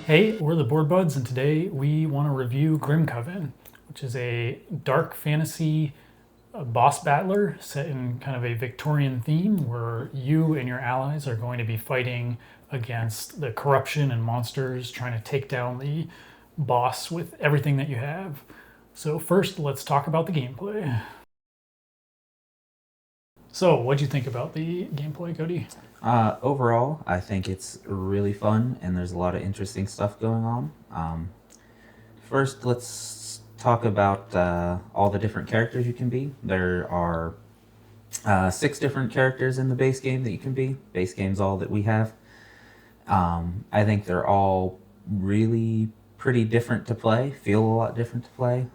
Hey, we're the Board Buds, and today we want to review Grimcoven, which is a dark fantasy boss battler set in kind of a Victorian theme where you and your allies are going to be fighting against the corruption and monsters, trying to take down the boss with everything that you have. So, first, let's talk about the gameplay. So, what'd you think about the gameplay, Cody? Overall, I think it's really fun and there's a lot of interesting stuff going on. First, let's talk about all the different characters you can be. There are 6 different characters in the base game that you can be. Base game's all that we have. I think they're all really pretty different to play, feel a lot different to play.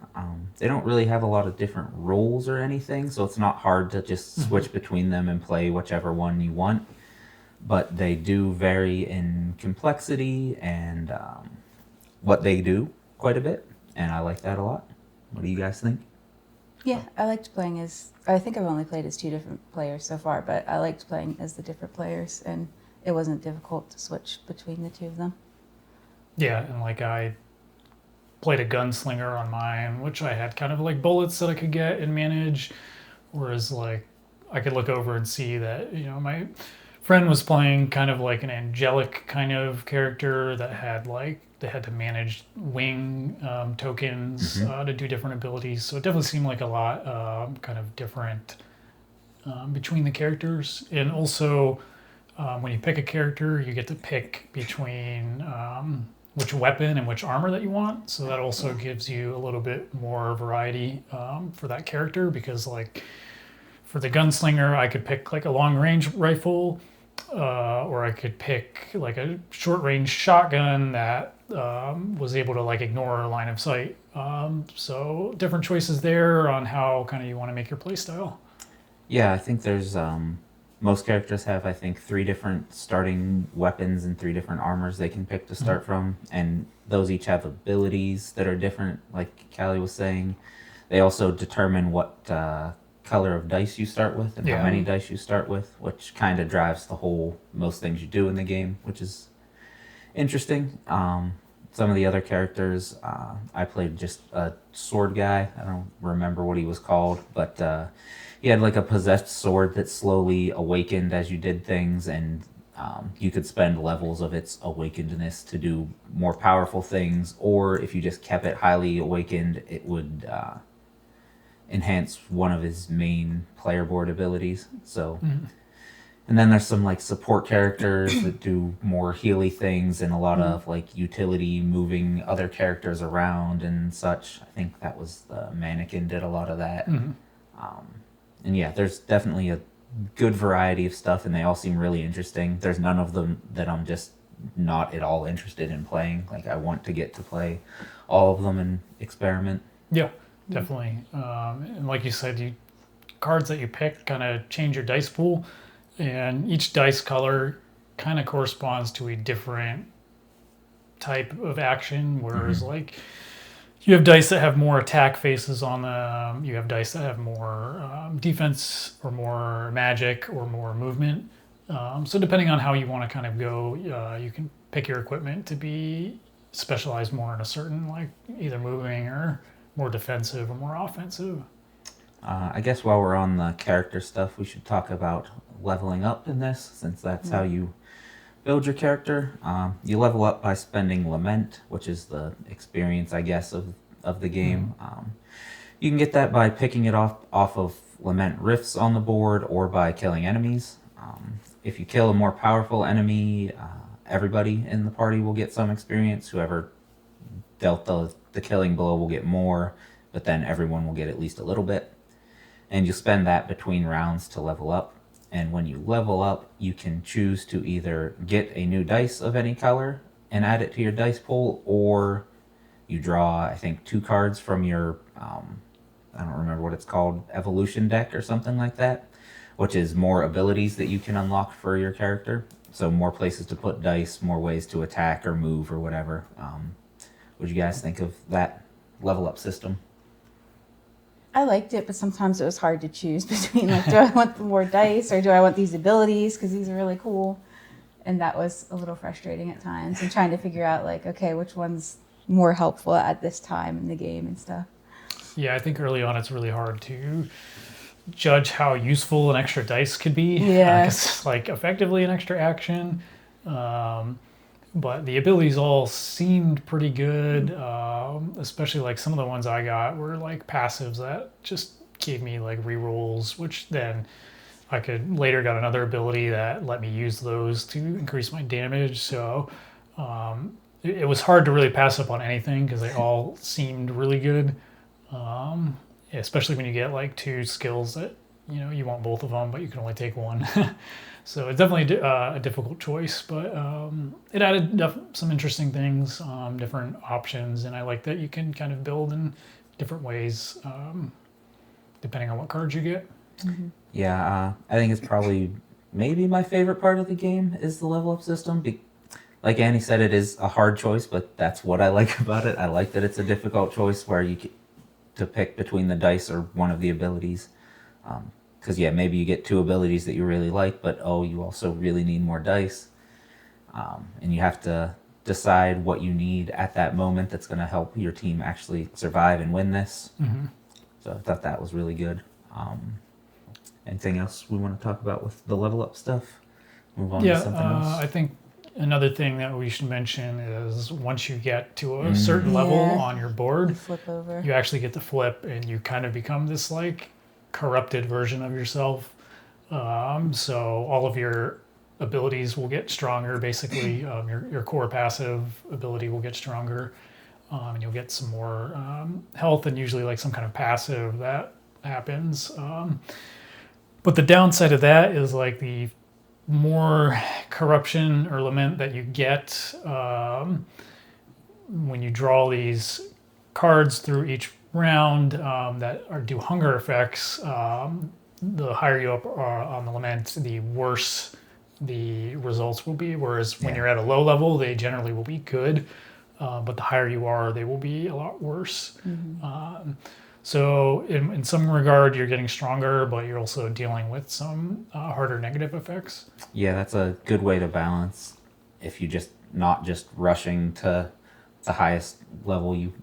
They don't really have a lot of different roles or anything, so it's not hard to just switch between them and play whichever one you want. But they do vary in complexity and what they do quite a bit, and I like that a lot. What do you guys think? Yeah, I liked playing as. I think I've only played as 2 different players so far, but I liked playing as the different players, and it wasn't difficult to switch between the 2 of them. Yeah, and like I played a gunslinger on mine, which I had kind of like bullets that I could get and manage, whereas like I could look over and see that my friend was playing kind of like an angelic kind of character that had like they had to manage wing tokens Mm-hmm. to do different abilities. So it definitely seemed like a lot kind of different between the characters, and also when you pick a character, you get to pick between which weapon and which armor that you want. So that also gives you a little bit more variety for that character because, like, for the gunslinger, I could pick like a long range rifle, or I could pick like a short range shotgun that was able to like ignore a line of sight. So different choices there on how kind of you want to make your playstyle. Yeah, I think there's most characters have I think 3 different starting weapons and 3 different armors they can pick to start from, and those each have abilities that are different. Like Callie was saying, they also determine what color of dice you start with and how Yeah. many dice you start with, which kind of drives the whole most things you do in the game, which is interesting. Some of the other characters, I played just a sword guy. I don't remember what he was called, but he had like a possessed sword that slowly awakened as you did things, and you could spend levels of its awakenedness to do more powerful things, or if you just kept it highly awakened, it would enhance one of his main player board abilities. So and then there's some like support characters that do more healy things and a lot of like utility moving other characters around and such. I think that was the mannequin did a lot of that. And yeah, there's definitely a good variety of stuff and they all seem really interesting. There's none of them that I'm just not at all interested in playing. Like I want to get to play all of them and experiment. Yeah, definitely. And like you said, you cards that you pick kind of change your dice pool, and each dice color kind of corresponds to a different type of action. Whereas, like, you have dice that have more attack faces on them, you have dice that have more defense or more magic or more movement. So, depending on how you want to kind of go, you can pick your equipment to be specialized more in a certain, like, either moving or more defensive or more offensive. I guess while we're on the character stuff, we should talk about leveling up in this, since that's how you build your character. You level up by spending Lament, which is the experience, I guess, of the game. You can get that by picking it off of Lament rifts on the board or by killing enemies. If you kill a more powerful enemy, everybody in the party will get some experience. Whoever dealt the killing blow will get more, but then everyone will get at least a little bit. And you spend that between rounds to level up. And when you level up, you can choose to either get a new dice of any color and add it to your dice pool, or you draw, I think, 2 cards from your, I don't remember what it's called, evolution deck or something like that, which is more abilities that you can unlock for your character. So more places to put dice, more ways to attack or move or whatever. What do you guys think of that level up system? I liked it, but sometimes it was hard to choose between like, do I want more dice or do I want these abilities because these are really cool? and that was a little frustrating at times, and trying to figure out like, okay, which one's more helpful at this time in the game and stuff. Yeah, I think early on it's really hard to judge how useful an extra dice could be. Yeah. Because it's like effectively an extra action. But the abilities all seemed pretty good, especially like some of the ones I got were like passives that just gave me like rerolls, which then I could later got another ability that let me use those to increase my damage. So it was hard to really pass up on anything because they all seemed really good, especially when you get like two skills that you want both of them, but you can only take one. So it's definitely a difficult choice, but it added some interesting things, different options, and I like that you can kind of build in different ways depending on what cards you get. Mm-hmm. Yeah, I think it's probably maybe my favorite part of the game is the level up system. Like Annie said, it is a hard choice, but that's what I like about it. I like that it's a difficult choice where you get to pick between the dice or one of the abilities. Because maybe you get two abilities that you really like, but you also really need more dice. And you have to decide what you need at that moment that's going to help your team actually survive and win this. Mm-hmm. So I thought that was really good. Anything else we want to talk about with the level up stuff? Move on to something else. I think another thing that we should mention is once you get to a certain level on your board, flip over. You actually get to flip, and you kind of become this like corrupted version of yourself. So all of your abilities will get stronger. Basically, your core passive ability will get stronger, and you'll get some more health, and usually like some kind of passive that happens. But the downside of that is like the more corruption or lament that you get when you draw these cards through each round that do hunger effects. The higher you up are on the lament, the worse the results will be. Whereas when you're at a low level, they generally will be good, but the higher you are, they will be a lot worse. Mm-hmm. So in some regard, you're getting stronger, but you're also dealing with some harder negative effects. Yeah, that's a good way to balance. If you not just rushing to the highest level you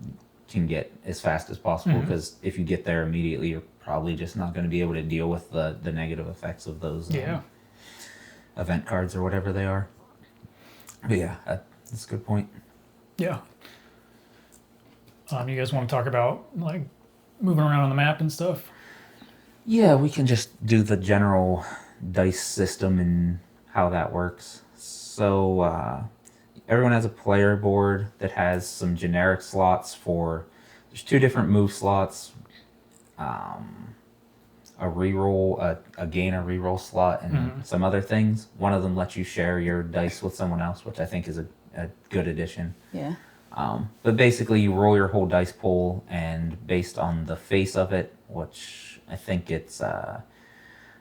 can get as fast as possible, because if you get there immediately, you're probably just not going to be able to deal with the negative effects of those event cards or whatever they are. But yeah, that's a good point. Yeah. You guys want to talk about like moving around on the map and stuff? Yeah, we can just do the general dice system and how that works. So everyone has a player board that has some generic slots there's two different move slots, a reroll, a gain a reroll slot, and some other things. One of them lets you share your dice with someone else, which I think is a good addition. Yeah. But basically, you roll your whole dice pool, and based on the face of it, which I think it's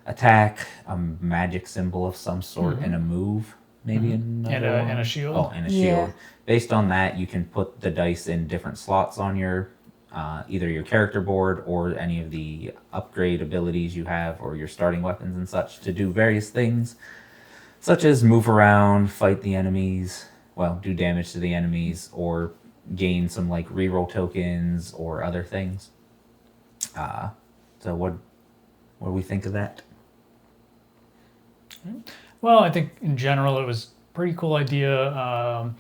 attack, a magic symbol of some sort, and a move, maybe another one. And a shield. Oh, and a shield. Based on that, you can put the dice in different slots on your either your character board or any of the upgrade abilities you have, or your starting weapons and such, to do various things, such as move around, fight the enemies. Well, do damage to the enemies, or gain some like reroll tokens or other things. So what do we think of that? Well, I think in general it was a pretty cool idea.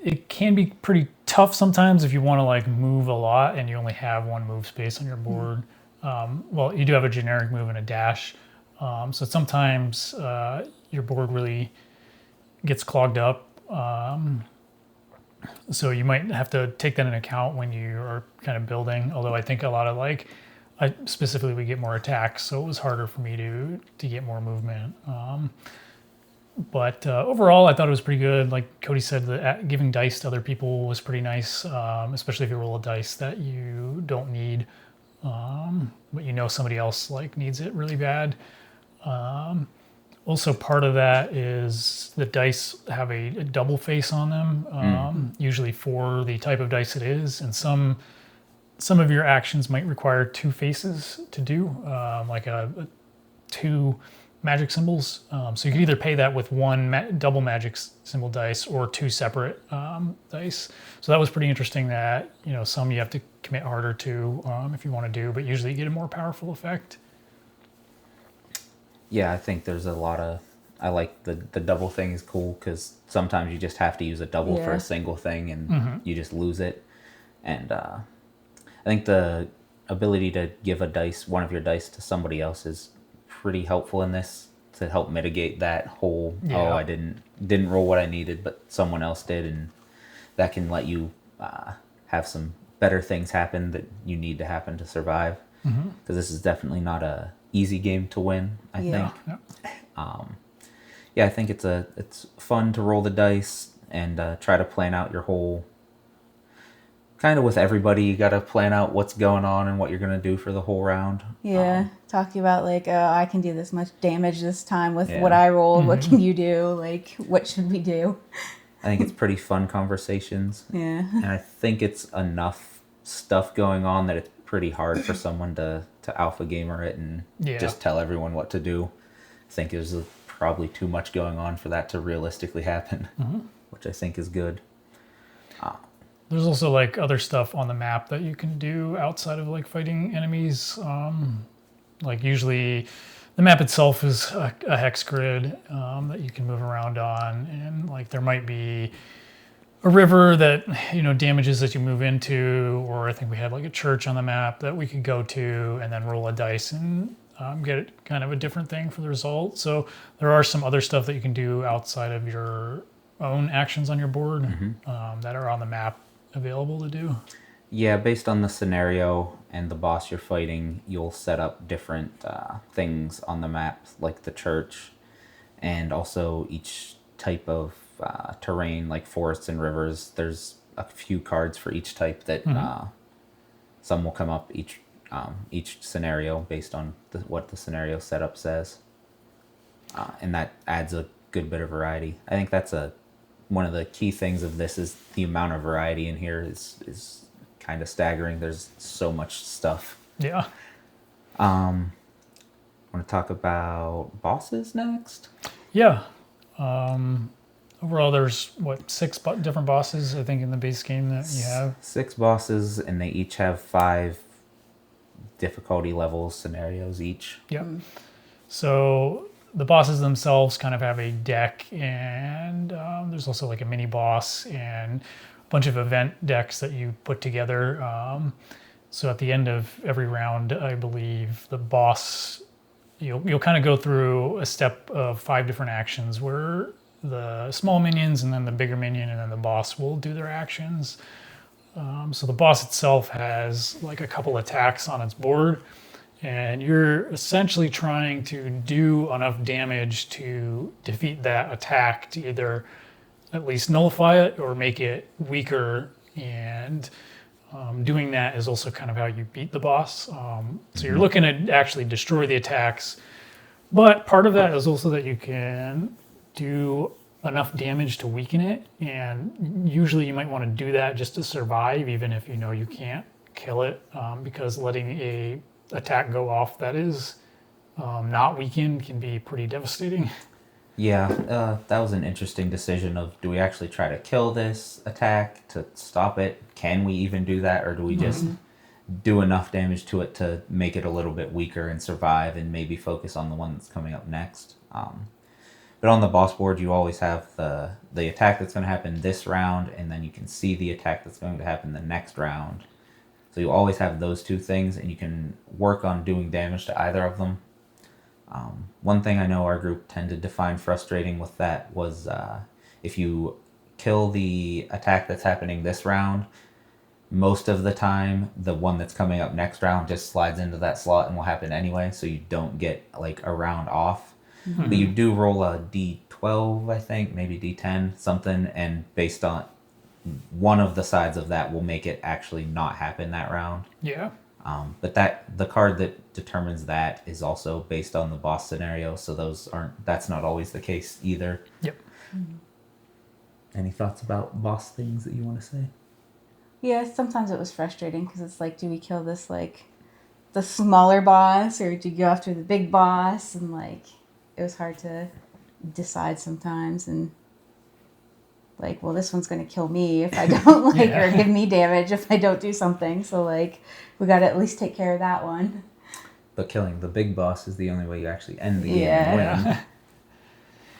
It can be pretty tough sometimes if you want to like move a lot and you only have one move space on your board. Well, you do have a generic move and a dash, so sometimes your board really gets clogged up. So you might have to take that into account when you are kind of building. Although I think a lot of I specifically would get more attacks, so it was harder for me to get more movement. But overall, I thought it was pretty good. Like Cody said, giving dice to other people was pretty nice, especially if you roll a dice that you don't need, but somebody else like needs it really bad. Also, part of that is the dice have a double face on them, usually for the type of dice it is, and some of your actions might require two faces to do, like a two magic symbols. So you could either pay that with one double magic symbol dice or two separate dice. So that was pretty interesting that, some you have to commit harder to if you want to do, but usually you get a more powerful effect. Yeah, I think there's a lot of. I like the double thing is cool because sometimes you just have to use a double for Yeah. a single thing and you just lose it. And I think the ability to give one of your dice to somebody else is pretty helpful in this to help mitigate that whole Yeah. I didn't roll what I needed, but someone else did, and that can let you have some better things happen that you need to happen to survive. Because this is definitely not a easy game to win. I Yeah. think. Yeah. Yeah, I think it's fun to roll the dice and try to plan out your whole. Kind of with everybody, you got to plan out what's going on and what you're going to do for the whole round. Yeah, talking about like, I can do this much damage this time with what Yeah. I rolled. What can you do? Like, what should we do? I think it's pretty fun conversations. Yeah. And I think it's enough stuff going on that it's pretty hard for someone to alpha gamer it and Yeah. just tell everyone what to do. I think there's probably too much going on for that to realistically happen, which I think is good. There's also like other stuff on the map that you can do outside of like fighting enemies. Like usually the map itself is a hex grid that you can move around on, and like there might be a river that damages as you move into, or I think we had like a church on the map that we could go to and then roll a dice and get kind of a different thing for the result. So there are some other stuff that you can do outside of your own actions on your board that are on the map available to do. Yeah, based on the scenario and the boss you're fighting, you'll set up different things on the map, like the church, and also each type of terrain, like forests and rivers. There's a few cards for each type that some will come up each scenario based on what the scenario setup says, and that adds a good bit of variety. I think that's one of the key things of this is the amount of variety in here is kind of staggering. There's so much stuff. Yeah. Want to talk about bosses next? Yeah. Overall, there's six different bosses I think in the base game that you have. 6 bosses, and they each have 5 difficulty levels scenarios each. Yep. So the bosses themselves kind of have a deck, and there's also like a mini boss and a bunch of event decks that you put together. So at the end of every round, I believe the boss, you'll kind of go through a step of 5 different actions where the small minions and then the bigger minion and then the boss will do their actions. So the boss itself has like a couple attacks on its board, and you're essentially trying to do enough damage to defeat that attack to either at least nullify it or make it weaker. And doing that is also kind of how you beat the boss. So you're looking to actually destroy the attacks, but part of that is also that you can do enough damage to weaken it, and usually you might want to do that just to survive, even if you can't kill it, because letting a attack go off that is not weakened can be pretty devastating. Yeah, that was an interesting decision of, do we actually try to kill this attack to stop it? Can we even do that, or do we just do enough damage to it to make it a little bit weaker and survive and maybe focus on the one that's coming up next? But on the boss board, you always have the attack that's going to happen this round, and then you can see the attack that's going to happen the next round. So you always have those two things, and you can work on doing damage to either of them. One thing I know our group tended to find frustrating with that was if you kill the attack that's happening this round, most of the time the one that's coming up next round just slides into that slot and will happen anyway, so you don't get like a round off. But you do roll a d12, I think, maybe d10, something, and based on one of the sides of that will make it actually not happen that round. Yeah. But the card that determines that is also based on the boss scenario, so that's not always the case either. Yep. Any thoughts about boss things that you want to say? Yeah, sometimes it was frustrating because it's like, do we kill this like the smaller boss, or do you go after the big boss? And like, it was hard to decide sometimes, and like, well, this one's going to kill me if I don't like, or give me damage if I don't do something. So like, we got to at least take care of that one. But killing the big boss is the only way you actually end the game and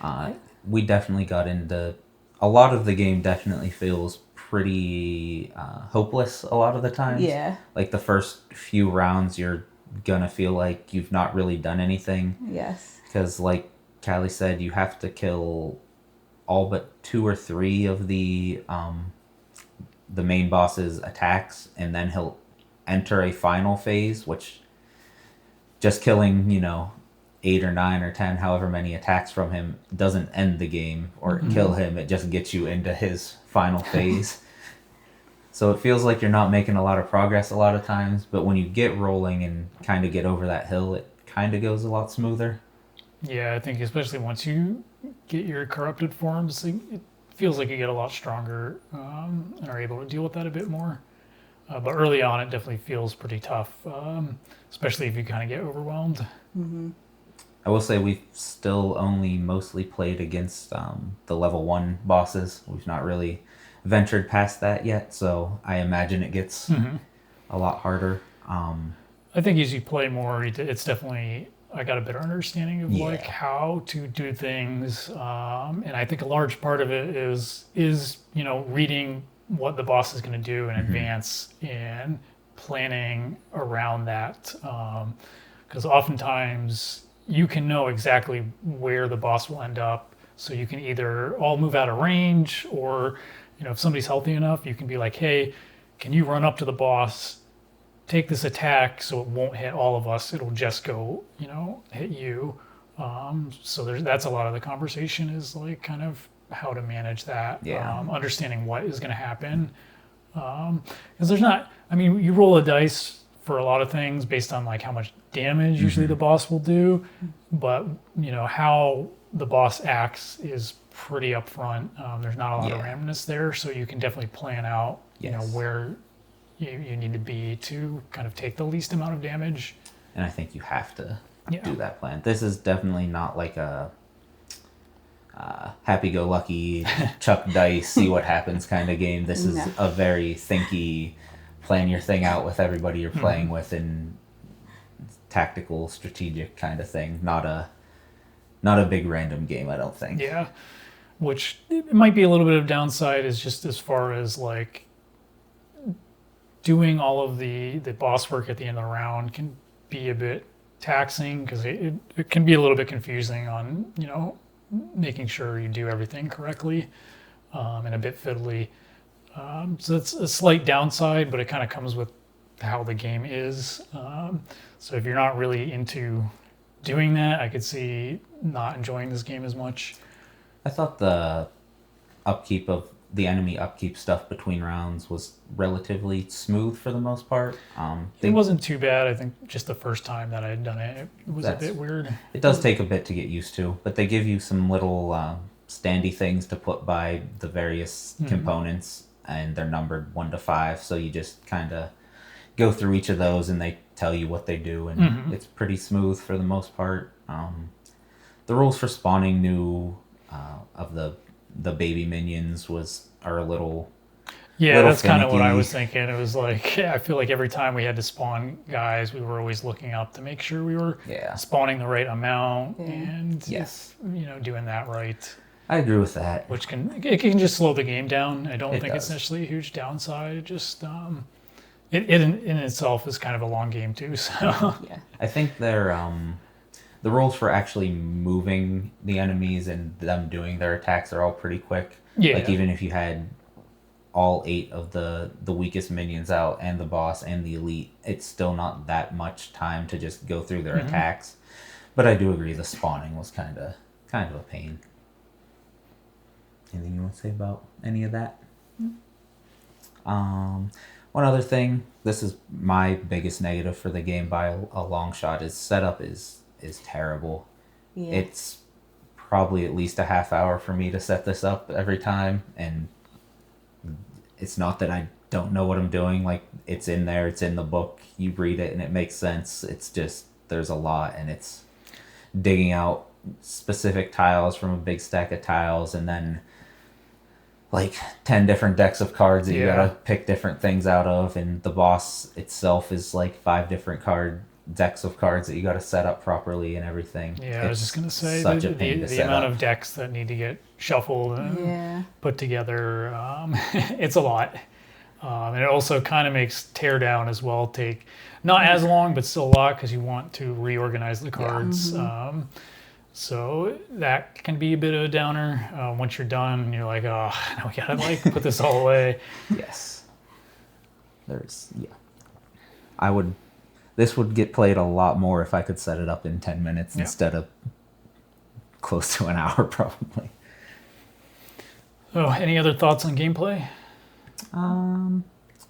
win. We definitely got into a lot of the game. Definitely feels pretty hopeless a lot of the times. Yeah. Like the first few rounds, you're gonna feel like you've not really done anything. Yes. Because, like Callie said, you have to kill all but 2 or 3 of the main boss's attacks, and then he'll enter a final phase, which just killing 8 or 9 or 10, however many attacks from him, doesn't end the game or kill him. It just gets you into his final phase. So it feels like you're not making a lot of progress a lot of times, but when you get rolling and kind of get over that hill, it kind of goes a lot smoother. Yeah, I think especially once you get your corrupted forms, it feels like you get a lot stronger and are able to deal with that a bit more. But early on, it definitely feels pretty tough, especially if you kind of get overwhelmed. Mm-hmm. I will say we've still only mostly played against the level 1 bosses. We've not really ventured past that yet, so I imagine it gets a lot harder. I think as you play more, it's definitely, I got a better understanding of like how to do things, and I think a large part of it is reading what the boss is going to do in advance and planning around that, because oftentimes you can know exactly where the boss will end up, so you can either all move out of range, or if somebody's healthy enough, you can be like, hey, can you run up to the boss, take this attack so it won't hit all of us, it'll just go hit you. So that's a lot of the conversation, is like kind of how to manage that. Understanding what is going to happen, because there's not, you roll a dice for a lot of things based on like how much damage usually the boss will do, but how the boss acts is pretty upfront. There's not a lot of randomness there, so you can definitely plan out where you need to be to kind of take the least amount of damage. And I think you have to do that plan. This is definitely not like a happy-go-lucky, chuck dice, see what happens kind of game. This is a very thinky, plan your thing out with everybody you're playing with, and tactical, strategic kind of thing. Not a big random game, I don't think. Yeah, which it might be a little bit of downside, is just as far as like doing all of the boss work at the end of the round can be a bit taxing, because it can be a little bit confusing on making sure you do everything correctly, and a bit fiddly. So it's a slight downside, but it kind of comes with how the game is. So if you're not really into doing that, I could see not enjoying this game as much. I thought the upkeep of the enemy upkeep stuff between rounds was relatively smooth for the most part. It wasn't too bad. I think just the first time that I had done it, it was a bit weird. It does take a bit to get used to, but they give you some little standy things to put by the various components, and they're numbered 1 to 5, so you just kind of go through each of those and they tell you what they do, and it's pretty smooth for the most part. The rules for spawning new of the baby minions are a little that's kind of what I was thinking. It was like, I feel like every time we had to spawn guys, we were always looking up to make sure we were spawning the right amount and doing that right. I agree with that. Which it can just slow the game down. I don't think does. it's necessarily a huge downside. It just it in itself is kind of a long game too. So I think they're the rules for actually moving the enemies and them doing their attacks are all pretty quick. Like even if you had all 8 of the weakest minions out and the boss and the elite, it's still not that much time to just go through their attacks. But I do agree the spawning was kind of a pain. Anything you want to say about any of that? One other thing, this is my biggest negative for the game by a long shot, is setup is terrible. It's probably at least a half hour for me to set this up every time, and it's not that I don't know what I'm doing. Like, it's in there, it's in the book, you read it and it makes sense. It's just there's a lot, and it's digging out specific tiles from a big stack of tiles, and then like 10 different decks of cards that you Yeah. gotta pick different things out of, and the boss itself is like 5 different decks of cards that you gotta set up properly and everything. Yeah, I was just gonna say such a pain to the set amount up. of decks that need to get shuffled and Yeah. put together. It's a lot, and it also kind of makes teardown as well take not as long, but still a lot because you want to reorganize the cards. So that can be a bit of a downer. Once you're done, and you're like, oh, now we gotta like put this all away. Yes. This would get played a lot more if I could set it up in 10 minutes instead of close to an hour, probably. Oh, any other thoughts on gameplay? I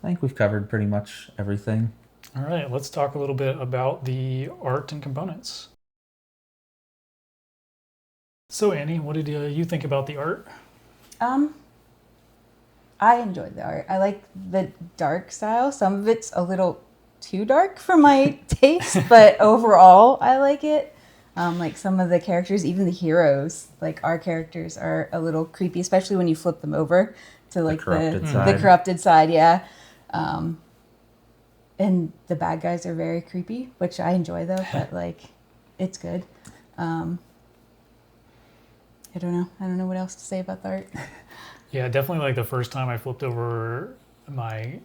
think we've covered pretty much everything. All right, let's talk a little bit about the art and components. So, Annie, what did you think about the art? I enjoyed the art. I like the dark style. Some of it's a little too dark for my taste, but overall, I like it. Like some of the characters, even the heroes, like our characters are a little creepy, especially when you flip them over to like the corrupted side. Yeah. And the bad guys are very creepy, which I enjoy though, but like it's good. I don't know what else to say about the art. Yeah, definitely like the first time I flipped over my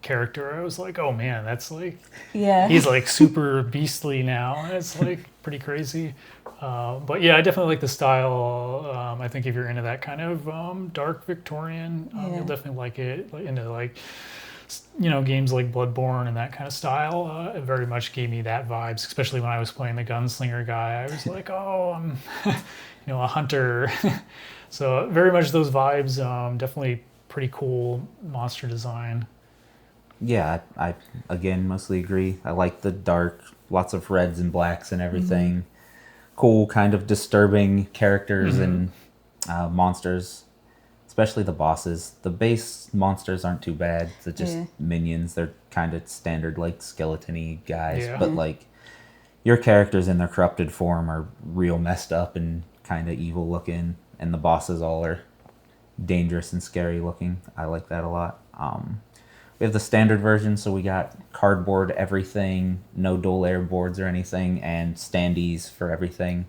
character, I was like, oh man, that's like, he's like super beastly now. It's like pretty crazy. But yeah, I definitely like the style. I think if you're into that kind of dark Victorian, you'll definitely like it. Like, into like, games like Bloodborne and that kind of style. It very much gave me that vibes, especially when I was playing the gunslinger guy. I was like, oh, I'm, a hunter. So very much those vibes. Definitely pretty cool monster design. Yeah, I again mostly agree. I like the dark, lots of reds and blacks and everything. Cool, kind of disturbing characters and monsters, especially the bosses. The base monsters aren't too bad. They're just minions. They're kind of standard, like skeleton-y guys. But like your characters in their corrupted form are real messed up and kind of evil looking, and the bosses all are dangerous and scary looking. I like that a lot. We have the standard version, so we got cardboard everything, no dual layer boards or anything, and standees for everything.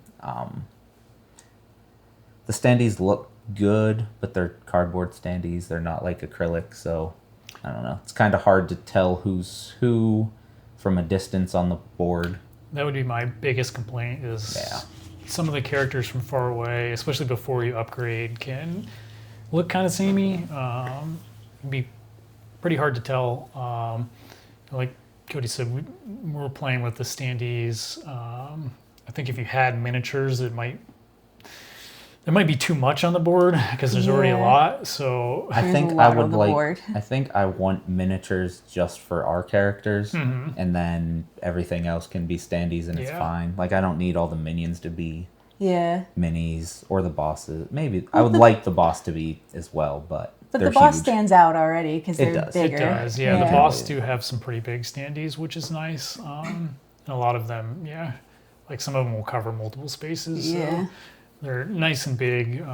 The standees look good, but they're cardboard standees. They're not like acrylic, so I don't know. It's kind of hard to tell who's who from a distance on the board. That would be my biggest complaint is some of the characters from far away, especially before you upgrade, can look kind of samey. Be pretty hard to tell. Like Cody said, we were playing with the standees. I think if you had miniatures, it might be too much on the board because there's already a lot. So I think I want miniatures just for our characters, and then everything else can be standees, and it's fine. Like I don't need all the minions to be minis or the bosses. Maybe I would like the boss to be as well, but the boss stands out already because they're bigger. It does. Yeah, the boss do have some pretty big standees, which is nice. And a lot of them, like some of them will cover multiple spaces. So they're nice and big.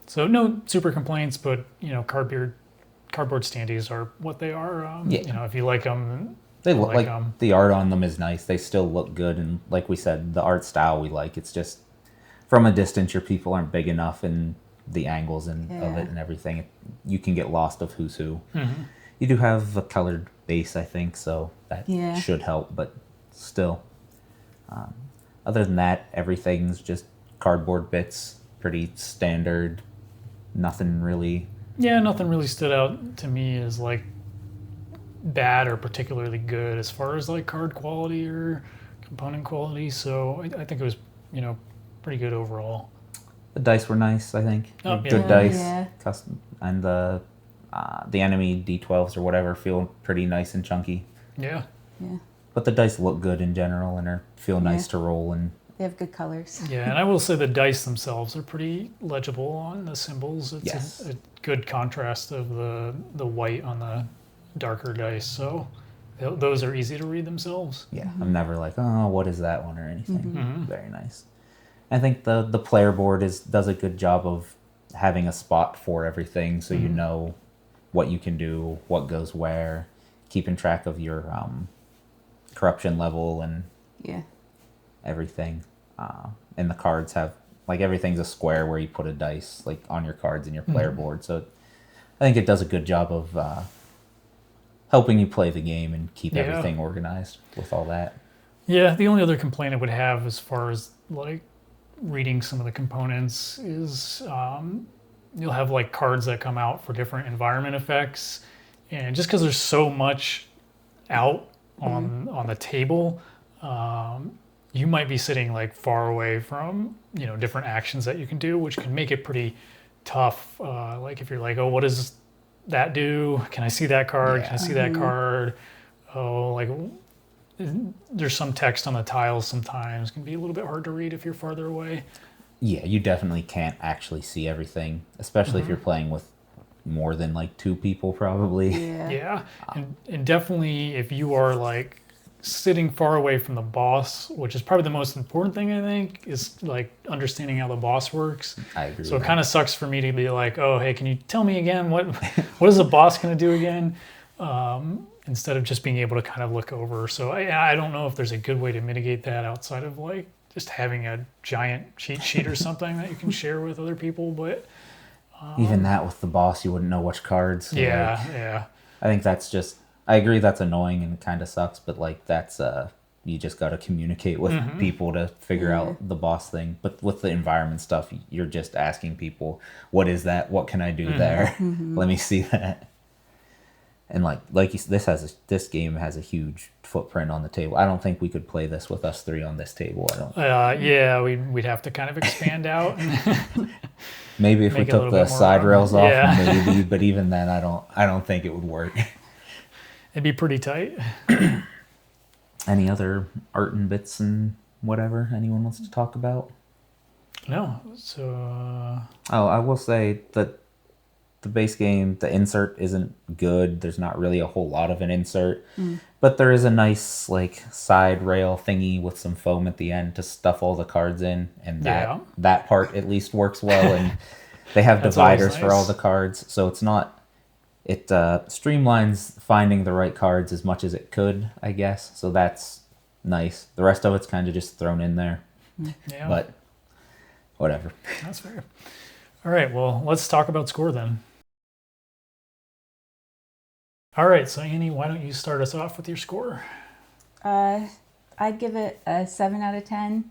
So no super complaints, but cardboard standees are what they are. If you like them, they look like the art on them is nice. They still look good, and like we said, the art style we like. It's just from a distance, your people aren't big enough, and the angles of it and everything, you can get lost of who's who. You do have a colored base, I think, so that should help, but still. Other than that, everything's just cardboard bits, pretty standard. Nothing really stood out to me as like bad or particularly good as far as like card quality or component quality, so I think it was pretty good overall. The dice were nice, I think. Good dice. Custom, and the enemy D12s or whatever feel pretty nice and chunky. Yeah. But the dice look good in general and feel nice to roll, and they have good colors. Yeah, and I will say the dice themselves are pretty legible on the symbols. It's a good contrast of the white on the darker dice, so those are easy to read themselves. Yeah, I'm never like, oh, what is that one or anything. Very nice. I think the player board does a good job of having a spot for everything, so you know what you can do, what goes where, keeping track of your corruption level and Yeah. everything. And the cards have, like, everything's a square where you put a dice, like, on your cards in your player board. So I think it does a good job of helping you play the game and keep everything organized with all that. Yeah, the only other complaint I would have as far as like reading some of the components is you'll have like cards that come out for different environment effects, and just because there's so much out on the table, you might be sitting like far away from different actions that you can do, which can make it pretty tough. Like if you're like, oh, what does that do? Can I see that card? Can I see that card? Oh, like there's some text on the tiles sometimes. It can be a little bit hard to read if you're farther away. Yeah, you definitely can't actually see everything, especially if you're playing with more than like 2 people probably. Yeah. And definitely if you are like sitting far away from the boss, which is probably the most important thing, I think, is like understanding how the boss works. I agree. So it kind of sucks for me to be like, oh, hey, can you tell me again what is the boss going to do again? Instead of just being able to kind of look over. So I don't know if there's a good way to mitigate that outside of like just having a giant cheat sheet or something that you can share with other people. But even that with the boss, you wouldn't know which cards. So yeah. I think that's just, I agree that's annoying and kind of sucks, but like that's, you just got to communicate with people to figure out the boss thing. But with the environment stuff, you're just asking people, what is that? What can I do there? Let me see that. And this game has a huge footprint on the table. I don't think we could play this with us 3 on this table. I don't. Yeah, we'd have to kind of expand out. Maybe if we took the side rails off, maybe. But even then, I don't think it would work. It'd be pretty tight. Any other art and bits and whatever anyone wants to talk about? No. So. Oh, I will say that the base game, the insert isn't good. There's not really a whole lot of an insert, but there is a nice like side rail thingy with some foam at the end to stuff all the cards in, and that part at least works well. And they have dividers for all the cards, so it's not. It streamlines finding the right cards as much as it could, I guess. So that's nice. The rest of it's kind of just thrown in there, but whatever. That's fair. All right, well, let's talk about score then. All right, so Annie, why don't you start us off with your score? I'd give it a 7 out of 10.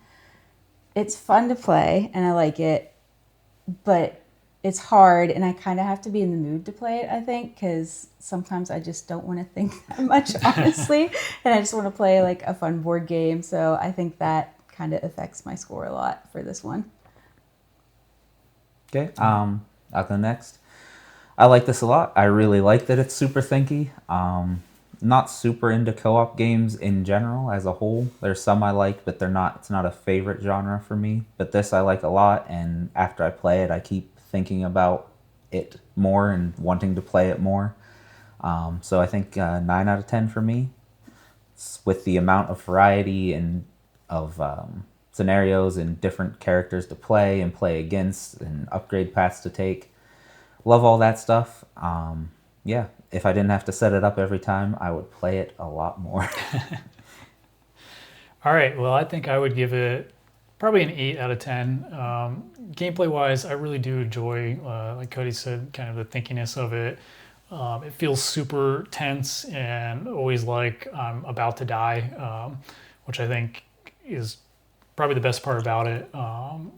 It's fun to play, and I like it, but it's hard, and I kind of have to be in the mood to play it, I think, because sometimes I just don't want to think that much, honestly, and I just want to play like a fun board game, so I think that kind of affects my score a lot for this one. Okay, I'll go next. I like this a lot. I really like that it's super thinky. Not super into co-op games in general as a whole. There's some I like, but it's not a favorite genre for me. But this I like a lot, and after I play it, I keep thinking about it more and wanting to play it more. So I think 9 out of 10 for me. With the amount of variety and of scenarios and different characters to play and play against and upgrade paths to take. Love all that stuff. Yeah, if I didn't have to set it up every time, I would play it a lot more. All right, well, I think I would give it probably an 8 out of 10. Gameplay-wise, I really do enjoy, like Cody said, kind of the thinkiness of it. It feels super tense and always like I'm about to die, which I think is probably the best part about it.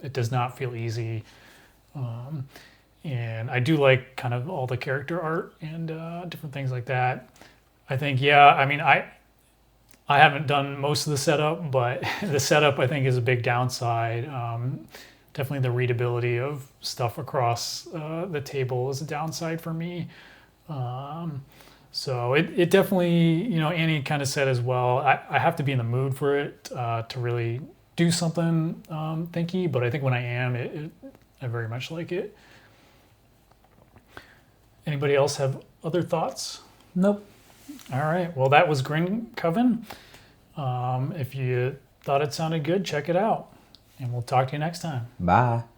It does not feel easy. And I do like kind of all the character art and different things like that. I think, I mean, I haven't done most of the setup, but the setup I think is a big downside. Definitely the readability of stuff across the table is a downside for me. So it definitely, Annie kind of said as well, I have to be in the mood for it to really do something thinky, but I think when I am, I very much like it. Anybody else have other thoughts? Nope. All right. Well, that was Grimcoven. If you thought it sounded good, check it out. and we'll talk to you next time. Bye.